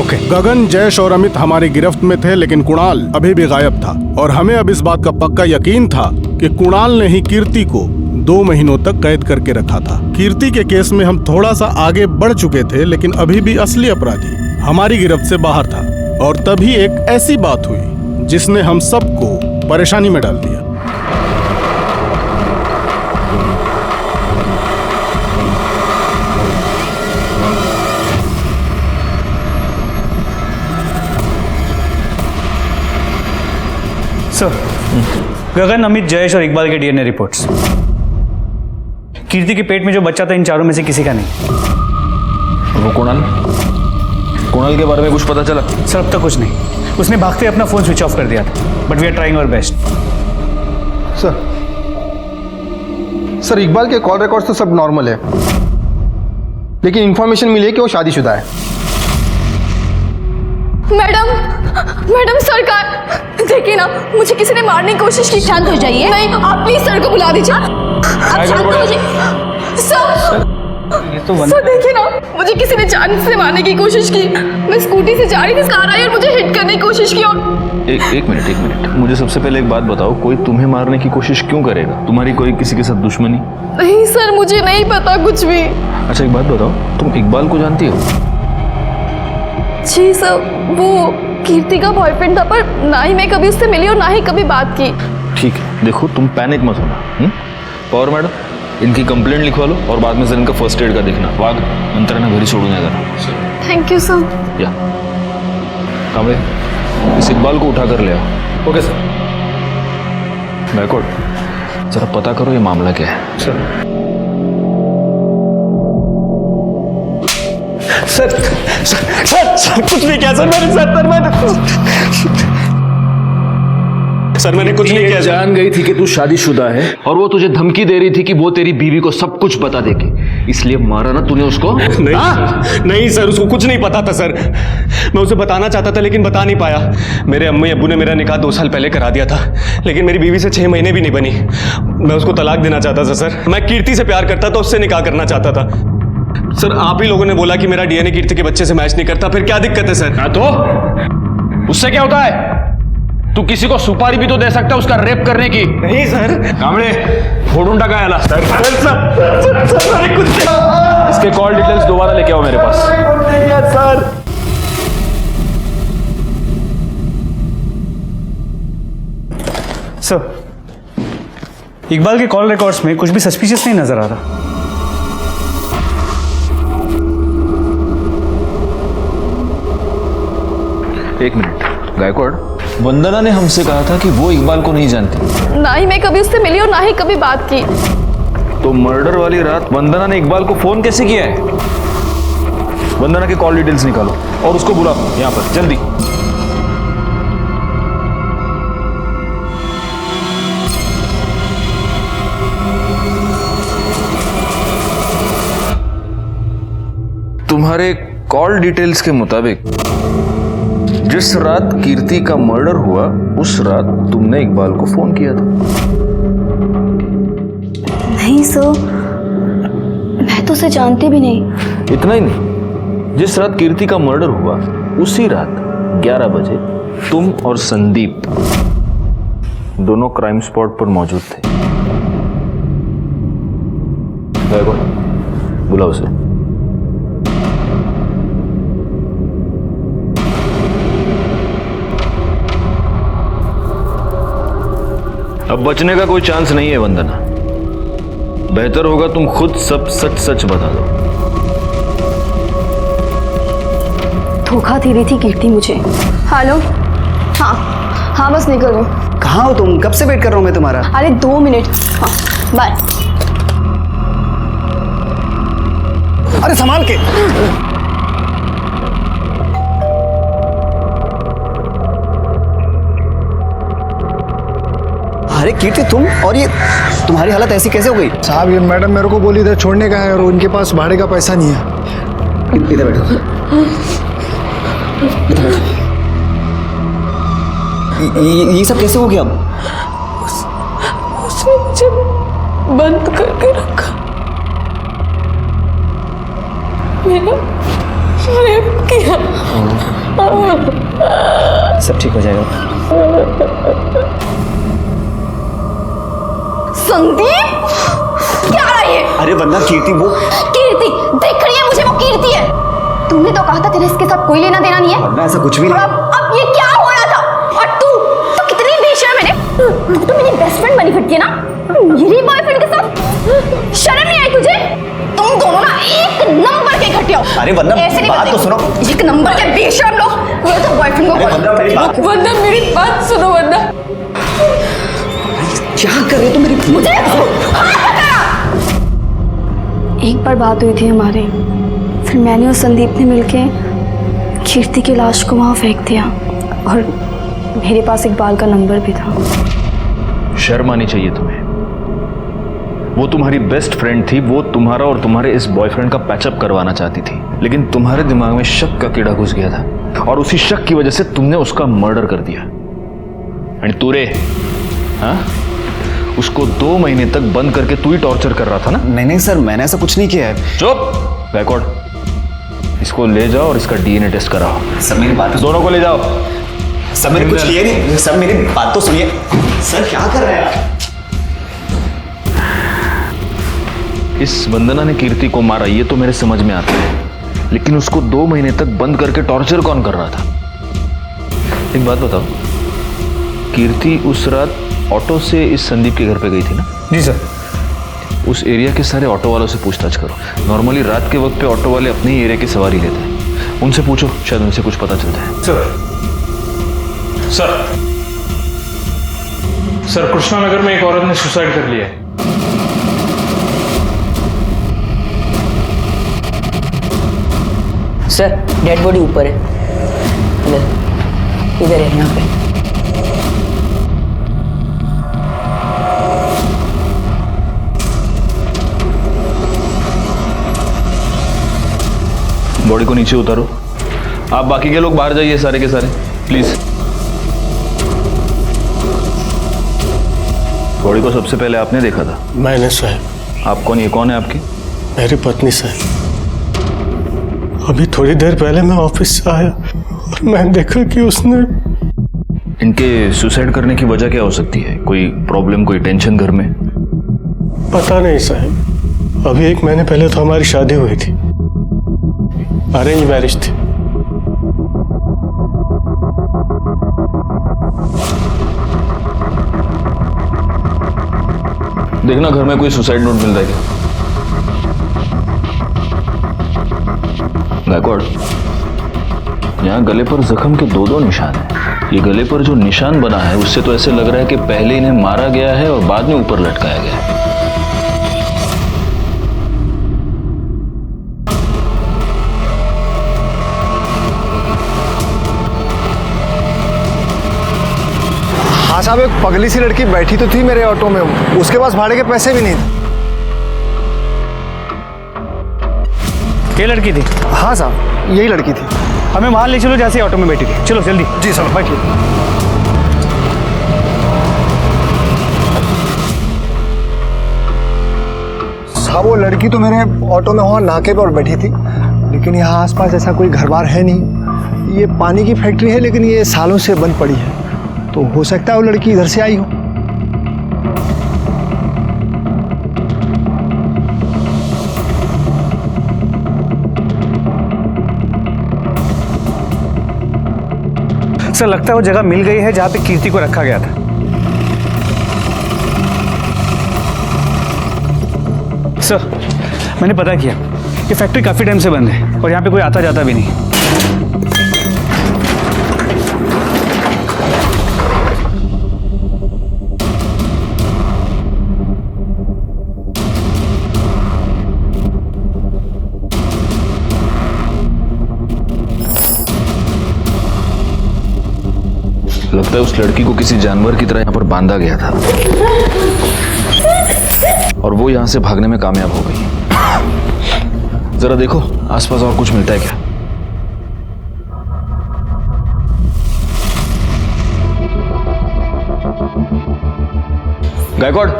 [SPEAKER 5] ओके।
[SPEAKER 10] गगन, जयेश और अमित हमारी गिरफ्त में थे, लेकिन कुणाल अभी भी गायब था और हमें अब इस बात का पक्का यकीन था कि कुणाल ने ही कीर्ति को 2 महीनों तक कैद करके रखा था। कीर्ति के केस में हम थोड़ा सा आगे बढ़ चुके थे, लेकिन अभी भी असली अपराधी हमारी गिरफ्त से बाहर था। और तभी एक ऐसी बात हुई जिसने हम सबको परेशानी में डाल दिया।
[SPEAKER 5] सर, गगन, अमित, जयेश और इकबाल के डीएनए रिपोर्ट्स। कीर्ति के पेट में जो बच्चा था इन चारों में से किसी का नहीं।
[SPEAKER 1] वो कुणाल के बारे में कुछ पता चला?
[SPEAKER 5] सर, अब तक कुछ नहीं। उसने भागते अपना फोन स्विच ऑफ कर दिया था, but we are trying our best.
[SPEAKER 9] Sir, Iqbal के कॉल रिकॉर्ड्स तो सब नॉर्मल है, लेकिन इंफॉर्मेशन मिली है कि वो शादीशुदा है।
[SPEAKER 12] मैडम सरकार, देखिए ना, मुझे किसी ने मारने की कोशिश की। शांत हो जाइए। नहीं, आप प्लीज सर को बुला दीजिए। आप शांत हो जाइए। सर देखिए ना, मुझे किसी ने जान से मारने की कोशिश की। मैं स्कूटी से जा रही थी, कार आई और मुझे हिट करने की कोशिश की। और
[SPEAKER 1] एक मिनट, मुझे सबसे पहले एक बात बताओ, कोई तुम्हें मारने की कोशिश क्यों करेगा? तुम्हारी कोई किसी के साथ दुश्मनी?
[SPEAKER 12] नहीं सर, मुझे नहीं पता कुछ भी।
[SPEAKER 1] अच्छा एक बात बताओ, तुम इकबाल को जानती हो?
[SPEAKER 12] जी सर, वो कीर्ति का बॉयफ्रेंड था, पर ना ही मैं कभी उससे मिली और ना ही कभी बात की।
[SPEAKER 1] ठीक है, देखो तुम पैनिक मत होना। पवार मैडम, इनकी कंप्लेंट लिखवा लो और बाद में सर इनका फर्स्ट एड का देखना। वाघ, नंतर ना घरी सोडून या जरा।
[SPEAKER 12] Thank you sir.
[SPEAKER 1] या कांबळे, इस इकबाल को उठा कर ले आओ।
[SPEAKER 13] Okay sir.
[SPEAKER 1] गायकवाड़, जरा पता करो ये मामला क्या है।
[SPEAKER 13] सर कुछ नहीं किया सर, मैंने कुछ नहीं किया।
[SPEAKER 4] जान गई थी कि तू शादीशुदा है और वो तुझे धमकी दे रही थी कि वो तेरी बीवी को सब कुछ बता देगी, इसलिए मारा ना तूने उसको?
[SPEAKER 13] नहीं सर, उसको कुछ नहीं पता था सर। मैं उसे बताना चाहता था लेकिन बता नहीं पाया। मेरे अम्मी अब्बू ने मेरा निकाह 2 साल पहले करा दिया था, लेकिन मेरी बीवी से 6 महीने भी नहीं बनी। मैं उसको तलाक देना चाहता था सर। मैं कीर्ति से प्यार करता था, उससे निकाह करना चाहता था। सर आप ही लोगों ने बोला कि मेरा डीएनए कीर्ति के बच्चे से मैच नहीं करता, फिर क्या दिक्कत है सर?
[SPEAKER 4] तो उससे क्या होता है? तू किसी को सुपारी भी तो दे सकता है उसका रेप करने की।
[SPEAKER 13] नहीं सर।
[SPEAKER 4] कांबळे, फोडून टाका याला।
[SPEAKER 13] सर कुछ
[SPEAKER 4] इसके कॉल डिटेल्स दोबारा लेके आओ मेरे पास।
[SPEAKER 13] सर
[SPEAKER 5] सर, इकबाल के कॉल रिकॉर्ड्स में कुछ भी सस्पिशियस नहीं नजर आ रहा।
[SPEAKER 1] एक मिनट, गायकवाड़, वंदना ने हमसे कहा था कि वो इकबाल को नहीं जानती।
[SPEAKER 12] ना ही मैं कभी उससे मिली और ना ही कभी बात की।
[SPEAKER 1] तो मर्डर वाली रात वंदना ने इकबाल को फोन कैसे किया है? वंदना के कॉल डिटेल्स निकालो और उसको बुलाओ यहाँ पर जल्दी। तुम्हारे कॉल डिटेल्स के मुताबिक जिस रात कीर्ति का मर्डर हुआ उस रात तुमने इकबाल को फोन किया था।
[SPEAKER 12] नहीं सर, मैं तो उसे जानती भी नहीं।
[SPEAKER 1] इतना ही नहीं, जिस रात कीर्ति का मर्डर हुआ उसी रात 11 बजे तुम और संदीप दोनों क्राइम स्पॉट पर मौजूद थे। देखो, बुला उसे। अब बचने का कोई चांस नहीं है वंदना। बेहतर होगा तुम खुद सब सच सच बता दो।
[SPEAKER 12] धोखा दे रही थी कीर्ति मुझे। हेलो, हाँ बस निकल गई।
[SPEAKER 16] कहाँ हो तुम? कब से वेट कर रहा हूँ मैं तुम्हारा।
[SPEAKER 12] अरे 2 मिनट। हाँ बाय।
[SPEAKER 16] अरे संभाल के। अरे कीर्ति तुम, और ये तुम्हारी हालत ऐसी कैसे हो गई?
[SPEAKER 9] साहब ये मैडम मेरे को बोली इधर छोड़ने का है और उनके पास भाड़े का पैसा नहीं है।
[SPEAKER 16] इधर बैठो। ये सब कैसे हो गया?
[SPEAKER 12] उसने मुझे बंद करके रखा, मेरा रेप किया।
[SPEAKER 16] सब ठीक हो जाएगा।
[SPEAKER 12] संदीप, क्या रहा ये?
[SPEAKER 16] अरे वंदना, कीर्ति वो
[SPEAKER 12] कीर्ति देख रही है मुझे, वो कीर्ति है। तुमने तो कहा था तेरे इसके साथ कोई लेना देना नहीं है।
[SPEAKER 16] वंदना ऐसा कुछ भी नहीं।
[SPEAKER 12] अब ये क्या हो रहा था? और तू कितनी बेशर्म है। तू तो मेरी बेस्ट फ्रेंड बनी फिरती है ना, मेरी बॉयफ्रेंड के साथ। शर्म नहीं आई तुझे? तुम दोनों ना एक नंबर के घटिया हो।
[SPEAKER 16] अरे वंदना,
[SPEAKER 12] ऐसे नहीं
[SPEAKER 16] बात तो सुनो।
[SPEAKER 12] एक नंबर के बेशर्म लोग। ये तो बॉयफ्रेंड को
[SPEAKER 7] वंदना मेरी बात सुनो। वंदना
[SPEAKER 16] क्या कर रही हो तुम? मेरी
[SPEAKER 12] मुझे एक बार बात हुई थी हमारी, फिर मैंने और संदीप ने मिलके कीर्ति की लाश को वहां फेंक दिया, और मेरे पास इकबाल का नंबर भी था।
[SPEAKER 1] शर्म आनी चाहिए तुम्हें। वो तुम्हारी बेस्ट फ्रेंड थी, वो तुम्हारा और तुम्हारे इस बॉयफ्रेंड का पैचअप करवाना चाहती थी, लेकिन तुम्हारे दिमाग में शक का कीड़ा घुस गया था और उसी शक की वजह से तुमने उसका मर्डर कर दिया। एंड तूरे, हाँ, उसको 2 महीने तक बंद करके तू ही टॉर्चर कर रहा था ना?
[SPEAKER 16] नहीं सर, मैंने ऐसा कुछ नहीं किया है।
[SPEAKER 1] चुप, रिकॉर्ड। इसको ले जाओ और इसका डीएनए टेस्ट कराओ।
[SPEAKER 16] सर मेरी बात
[SPEAKER 1] दोनों को ले जाओ।
[SPEAKER 16] सर मैंने कुछ किया नहीं। सर मेरी बात तो सुनिए। सर क्या कर रहे हैं आप?
[SPEAKER 1] इस वंदना ने कीर्ति को मारा, ये तो मेरे समझ में आता है, लेकिन उसको 2 महीने तक बंद करके टॉर्चर कौन कर रहा था? एक बात बताओ, कीर्ति उस रात ऑटो से इस संदीप के घर पे गई थी ना?
[SPEAKER 5] जी सर।
[SPEAKER 1] उस एरिया के सारे ऑटो वालों से पूछताछ करो। नॉर्मली रात के वक्त पे ऑटो वाले अपनी ही एरिया की सवारी लेते हैं, उनसे पूछो, शायद उनसे कुछ पता चलता है।
[SPEAKER 17] सर कृष्णा नगर में एक औरत ने सुसाइड कर लिया है।
[SPEAKER 6] सर डेड बॉडी ऊपर है, इधर है, यहाँ पे।
[SPEAKER 1] बॉडी को नीचे उतारो। आप बाकी के लोग बाहर जाइए, सारे के सारे प्लीज। बॉडी को सबसे पहले आपने देखा था?
[SPEAKER 10] मैंने साहब।
[SPEAKER 1] आप कौन? ये कौन है आपकी?
[SPEAKER 10] मेरी पत्नी साहब। अभी थोड़ी देर पहले मैं ऑफिस से आया और मैंने देखा कि उसने।
[SPEAKER 1] इनके सुसाइड करने की वजह क्या हो सकती है? कोई प्रॉब्लम, कोई टेंशन घर में?
[SPEAKER 10] पता नहीं साहब, अभी 1 महीने पहले तो हमारी शादी हुई थी, अरेंज मैरिज थी।
[SPEAKER 1] देखना घर में कोई सुसाइड नोट मिल रहा है क्या? गायकवाड़, यहाँ गले पर जख्म के 2 निशान हैं। ये गले पर जो निशान बना है उससे तो ऐसे लग रहा है कि पहले इन्हें मारा गया है और बाद में ऊपर लटकाया गया है।
[SPEAKER 9] हाँ साहब, एक पगली सी लड़की बैठी तो थी मेरे ऑटो में, उसके पास भाड़े के पैसे भी नहीं थे।
[SPEAKER 5] ये लड़की थी?
[SPEAKER 9] हाँ साहब, यही लड़की थी।
[SPEAKER 5] हमें वहां ले चलो जैसे ऑटो में बैठी थी। चलो जल्दी।
[SPEAKER 9] जी सर, बैठिए। साहब वो लड़की तो मेरे ऑटो में वहाँ नाके पर बैठी थी, लेकिन यहाँ आसपास ऐसा कोई घर बार है नहीं। ये पानी की फैक्ट्री है, लेकिन ये सालों से बंद पड़ी है, तो हो सकता है वो लड़की इधर से आई हो।
[SPEAKER 5] सर लगता है वो जगह मिल गई है जहाँ पे कीर्ति को रखा गया था। सर मैंने पता किया, ये फैक्ट्री काफ़ी टाइम से बंद है और यहाँ पे कोई आता जाता भी नहीं।
[SPEAKER 1] लगता है उस लड़की को किसी जानवर की तरह यहाँ पर बांधा गया था और वो यहाँ से भागने में कामयाब हो गई। जरा देखो आसपास और कुछ मिलता है क्या। गायकवाड़,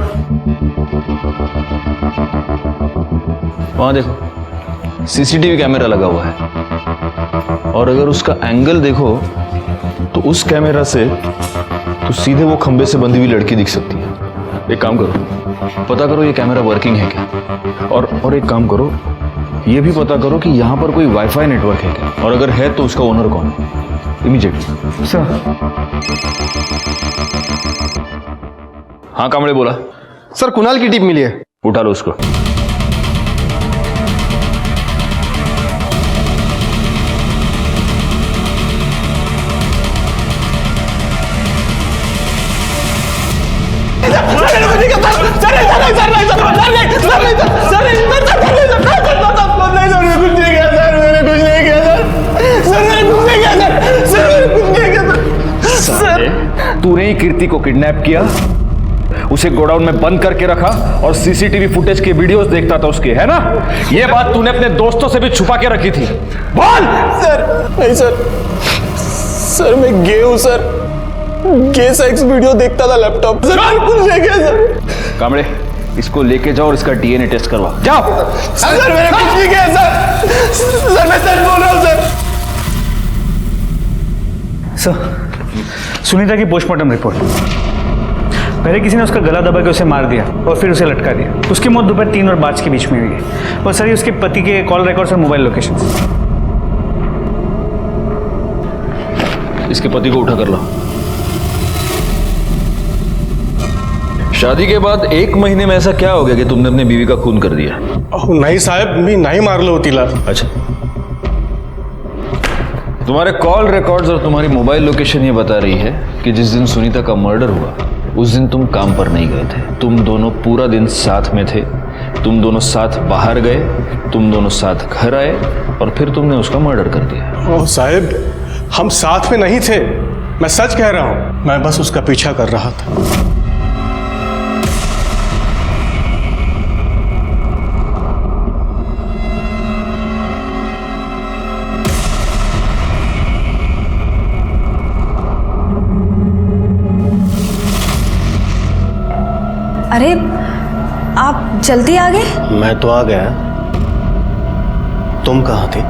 [SPEAKER 1] वहां देखो सीसीटीवी कैमरा लगा हुआ है और अगर उसका एंगल देखो तो उस कैमरा से तो सीधे वो खंबे से बंधी हुई लड़की दिख सकती है। एक काम करो, पता करो ये कैमरा वर्किंग है क्या, और एक काम करो ये भी पता करो कि यहाँ पर कोई वाईफाई नेटवर्क है क्या, और अगर है तो उसका ओनर कौन है इमीडिएटली।
[SPEAKER 5] सर।
[SPEAKER 1] हाँ कामड़े बोला।
[SPEAKER 9] सर कुणाल की टिप मिली है।
[SPEAKER 1] उठा लो उसको।
[SPEAKER 4] तूने ही कीर्ति को किडनैप किया, उसे गोडाउन में बंद करके रखा और सीसीटीवी फुटेज के वीडियोस देखता था उसके, है ना? ये बात तूने अपने दोस्तों से भी छुपा के रखी थी। बोल।
[SPEAKER 13] सर नहीं सर, सर मैं गे हूं सर, गे सेक्स वीडियो देखता था लैपटॉप सर, कुछ नहीं किया सर।
[SPEAKER 4] कामड़े इसको लेके जाओ और इसका डीएनए टेस्ट करवा। जाओ।
[SPEAKER 13] सर मैंने कुछ नहीं किया सर, सर मैं सच बोल रहा हूं सर।
[SPEAKER 5] सर सुनीता की पोस्टमार्टम रिपोर्ट, पहले किसी ने उसका गला दबा के उसे मार दिया और फिर उसे लटका दिया। उसकी मौत दोपहर 3 और 5 के बीच में हुई है। और सर ये उसके पति के कॉल रिकॉर्ड्स और मोबाइल लोकेशन।
[SPEAKER 1] इसके पति को उठा कर लो। शादी के बाद 1 महीने में ऐसा क्या हो गया कि तुमने अपनी बीवी का खून कर दिया?
[SPEAKER 13] नहीं साहब, मी नहीं मारलो तिला।
[SPEAKER 1] अच्छा, तुम्हारे कॉल रिकॉर्ड्स और तुम्हारी मोबाइल लोकेशन ये बता रही है कि जिस दिन सुनीता का मर्डर हुआ उस दिन तुम काम पर नहीं गए थे। तुम दोनों पूरा दिन साथ में थे, तुम दोनों साथ बाहर गए, तुम दोनों साथ घर आए और फिर तुमने उसका मर्डर कर दिया।
[SPEAKER 13] ओह साहब, हम साथ में नहीं थे, मैं सच कह रहा हूं, मैं बस उसका पीछा कर रहा था।
[SPEAKER 12] अरे आप जल्दी आ गए?
[SPEAKER 8] मैं तो आ गया, तुम कहाँ थी?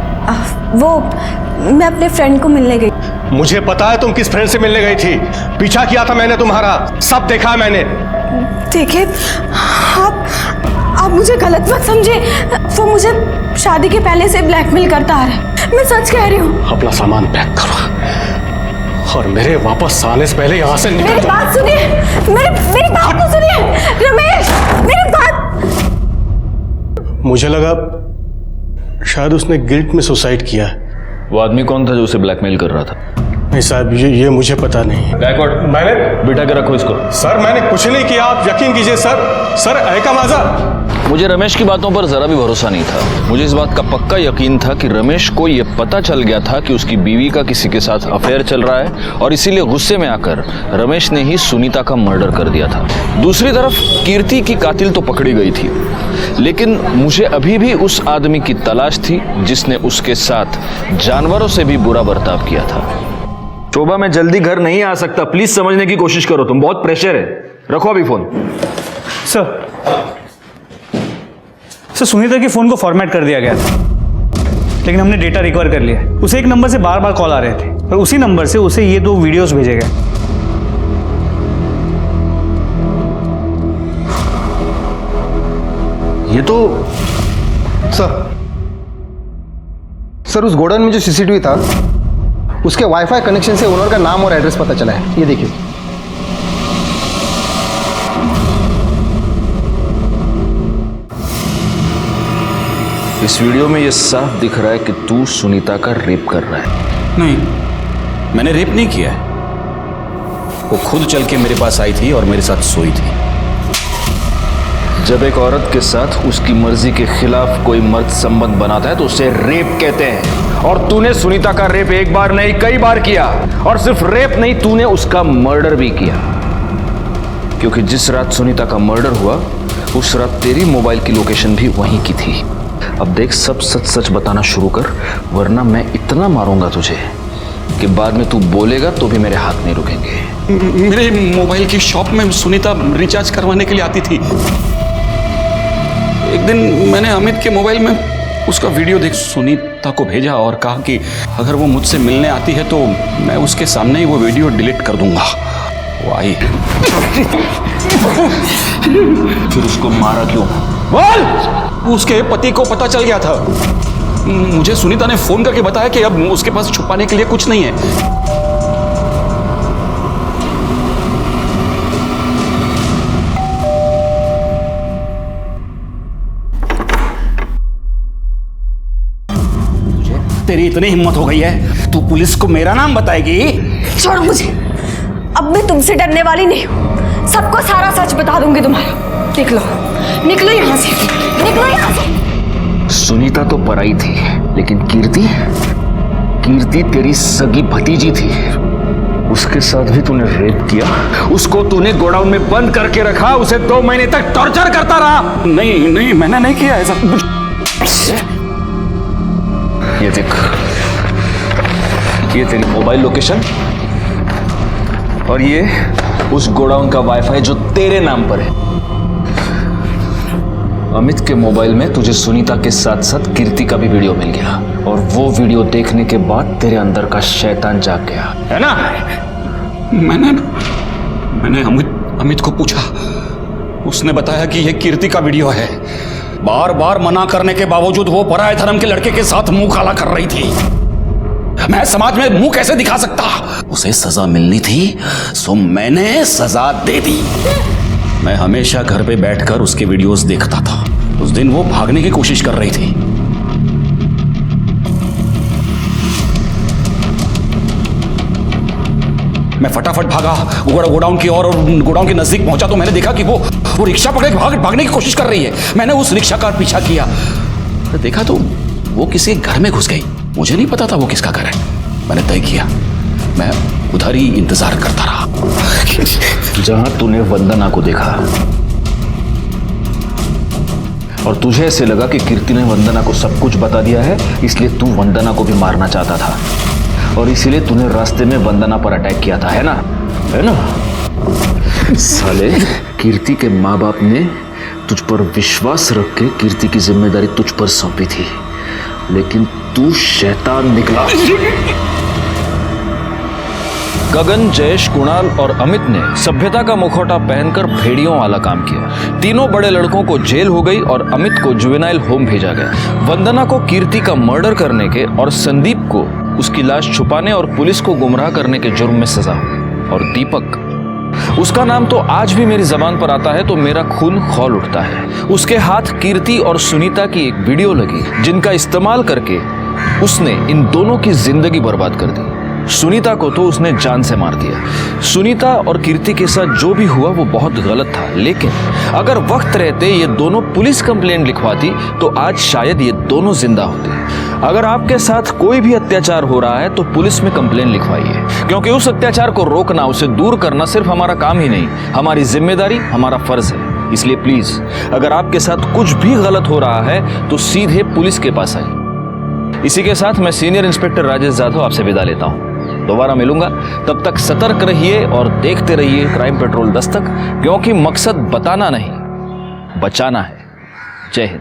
[SPEAKER 12] वो मैं अपने फ्रेंड को मिलने गई।
[SPEAKER 13] मुझे पता है तुम किस फ्रेंड से मिलने गई थी, पीछा किया था मैंने तुम्हारा, सब देखा है मैंने।
[SPEAKER 12] देखिए आप मुझे गलत मत समझे, वो मुझे शादी के पहले से ब्लैकमेल करता आ रहा है, मैं सच कह रही हूँ।
[SPEAKER 13] अपना सामान पैक करो और मेरे वापस आने से पहले यहाँ से निकल
[SPEAKER 12] मेरी बात सुनिए, मेरी बात तो सुनिए रमेश, मेरी बात।
[SPEAKER 13] मुझे लगा शायद उसने गिल्ट में सुसाइड किया है।
[SPEAKER 1] वो आदमी कौन था जो उसे ब्लैकमेल कर रहा था?
[SPEAKER 13] नहीं साहब, ये मुझे पता नहीं।
[SPEAKER 1] गायकवाड़,
[SPEAKER 13] मैंने
[SPEAKER 1] बिठा के रखो इसको।
[SPEAKER 13] सर मैंने कुछ नहीं किया, आप यकीन कीजिए सर ऐका माझा।
[SPEAKER 1] मुझे रमेश की बातों पर जरा भी भरोसा नहीं था। मुझे इस बात का पक्का यकीन था कि रमेश को यह पता चल गया था कि उसकी बीवी का किसी के साथ अफेयर चल रहा है और इसीलिए गुस्से में आकर रमेश ने ही सुनीता का मर्डर कर दिया था। दूसरी तरफ कीर्ति की कातिल तो पकड़ी गई थी, लेकिन मुझे अभी भी उस आदमी की तलाश थी जिसने उसके साथ जानवरों से भी बुरा बर्ताव किया था।
[SPEAKER 4] शोभा, मैं जल्दी घर नहीं आ सकता, प्लीज समझने की कोशिश करो, तुम बहुत प्रेशर है। रखो अभी फोन।
[SPEAKER 5] सर सुनीता के फोन को फॉर्मेट कर दिया गया था, लेकिन हमने डेटा रिकवर कर लिया। उसे एक नंबर से बार बार कॉल आ रहे थे और उसी नंबर से उसे ये 2 वीडियोस भेजे गए।
[SPEAKER 1] ये तो
[SPEAKER 9] सर उस गोडाउन में जो सीसीटीवी था उसके वाईफाई कनेक्शन से ओनर का नाम और एड्रेस पता चला है। ये देखिए।
[SPEAKER 4] इस वीडियो में ये साफ दिख रहा है कि तू सुनीता का रेप कर रहा है।
[SPEAKER 11] नहीं, मैंने रेप नहीं किया है। वो खुद चल के मेरे पास आई थी और मेरे साथ सोई थी।
[SPEAKER 4] जब एक औरत के साथ उसकी मर्जी के खिलाफ कोई मर्द संबंध बनाता है तो उसे रेप कहते हैं। और तूने सुनीता का रेप एक बार नहीं कई बार किया। और सिर्फ रेप नहीं, तूने उसका मर्डर भी किया। क्योंकि जिस रात सुनीता का मर्डर हुआ उस रात तेरी मोबाइल की लोकेशन भी वहीं की थी। अब देख, सब सच सच बताना शुरू कर, वरना मैं इतना मारूंगा तुझे कि बाद में तू बोलेगा तो भी मेरे हाथ नहीं रुकेंगे।
[SPEAKER 11] मेरे मोबाइल की शॉप में सुनीता रिचार्ज करवाने के लिए आती थी। एक दिन मैंने अमित के मोबाइल में उसका वीडियो देख सुनीता को भेजा और कहा कि अगर वो मुझसे मिलने आती है तो मैं उसके सामने ही वो वीडियो डिलीट कर दूंगा। वो आई।
[SPEAKER 4] फिर उसको मारा क्यों?
[SPEAKER 11] बोल! उसके पति को पता चल गया था। मुझे सुनीता ने फोन करके बताया कि अब उसके पास छुपाने के लिए कुछ नहीं है। तेरी इतनी हिम्मत हो गई है, तू पुलिस को मेरा नाम बताएगी?
[SPEAKER 12] छोड़ो मुझे, अब मैं तुमसे डरने वाली नहीं हूँ। सबको सारा सच बता दूंगी तुम्हारा। निकलो, निकलो यहाँ से, निकलो यहाँ से।
[SPEAKER 4] सुनीता तो पराई थी, लेकिन कीर्ति तेरी सगी भतीजी थी। उसके साथ भी तूने रेप किया। उसको तूने गोडाउन में बंद करके रखा, उसे 2 महीने तक टॉर्चर करता रहा।
[SPEAKER 11] नहीं, मैंने नहीं किया ऐसा।
[SPEAKER 4] ये देख, ये तेरी मोबाइल लोकेशन और ये उस गोडाउन का वाईफाई जो तेरे नाम पर है। अमित के मोबाइल में तुझे सुनीता के साथ साथ कीर्ति का भी वीडियो मिल गया और वो वीडियो देखने के बाद तेरे अंदर का शैतान जाग गया, है ना?
[SPEAKER 11] मैंने अमित को पूछा। उसने बताया कि यह कीर्ति का वीडियो है। बार बार मना करने के बावजूद वो पराये धर्म के लड़के के साथ मुंह काला कर रही थी। मैं समाज में मुंह कैसे दिखा सकता? उसे सजा मिलनी थी, सो मैंने सजा दे दी। मैं हमेशा घर पे बैठकर उसके वीडियोस देखता था। उस दिन वो भागने की कोशिश कर रही थी। मैं फटाफट भागा गोडाउन की ओर और गोडाउन के नजदीक पहुंचा तो मैंने देखा कि वो रिक्शा पकड़े भागने की कोशिश कर रही है। मैंने उस रिक्शा का पीछा किया, देखा तो वो किसी घर में घुस गई। मुझे नहीं पता था वो किसका घर है। मैंने तय किया मैं उधर ही इंतजार करता रहा।
[SPEAKER 4] जहां तूने वंदना को देखा और तुझे ऐसे लगा कि कीर्ति ने वंदना को सब कुछ बता दिया है, इसलिए तू वंदना को भी मारना चाहता था और इसीलिए तूने रास्ते में वंदना पर अटैक किया था, है ना? है ना? साले, कीर्ति के माँ बाप ने तुझ पर विश्वास रख के कीर्ति की जिम्मेदारी तुझ पर सौंपी थी, लेकिन तू शैतान निकला। गगन, जयेश, कुणाल और अमित ने सभ्यता का मुखौटा पहनकर भेड़ियों वाला काम किया। तीनों बड़े लड़कों को जेल हो गई और अमित को जुवेनाइल होम भेजा गया। वंदना को कीर्ति का मर्डर करने के और संदीप को उसकी लाश छुपाने और पुलिस को गुमराह करने के जुर्म में सजा हुई। और दीपक, उसका नाम तो आज भी मेरी जबान पर आता है तो मेरा खून खौल उठता है। उसके हाथ कीर्ति और सुनीता की एक वीडियो लगी जिनका इस्तेमाल करके उसने इन दोनों की जिंदगी बर्बाद कर दी। सुनीता को तो उसने जान से मार दिया। सुनीता और कीर्ति के साथ जो भी हुआ वो बहुत गलत था, लेकिन अगर वक्त रहते ये दोनों पुलिस कंप्लेंट लिखवाती तो आज शायद ये दोनों जिंदा होते। अगर आपके साथ कोई भी अत्याचार हो रहा है तो पुलिस में कंप्लेंट लिखवाइए, क्योंकि उस अत्याचार को रोकना, उसे दूर करना सिर्फ हमारा काम ही नहीं, हमारी जिम्मेदारी, हमारा फर्ज है। इसलिए प्लीज, अगर आपके साथ कुछ भी गलत हो रहा है तो सीधे पुलिस के पास आइए। इसी के साथ मैं सीनियर इंस्पेक्टर राजेश जाधव आपसे विदा लेता हूं। दोबारा मिलूंगा, तब तक सतर्क रहिए और देखते रहिए क्राइम पेट्रोल दस्तक, क्योंकि मकसद बताना नहीं, बचाना है। जय हिंद।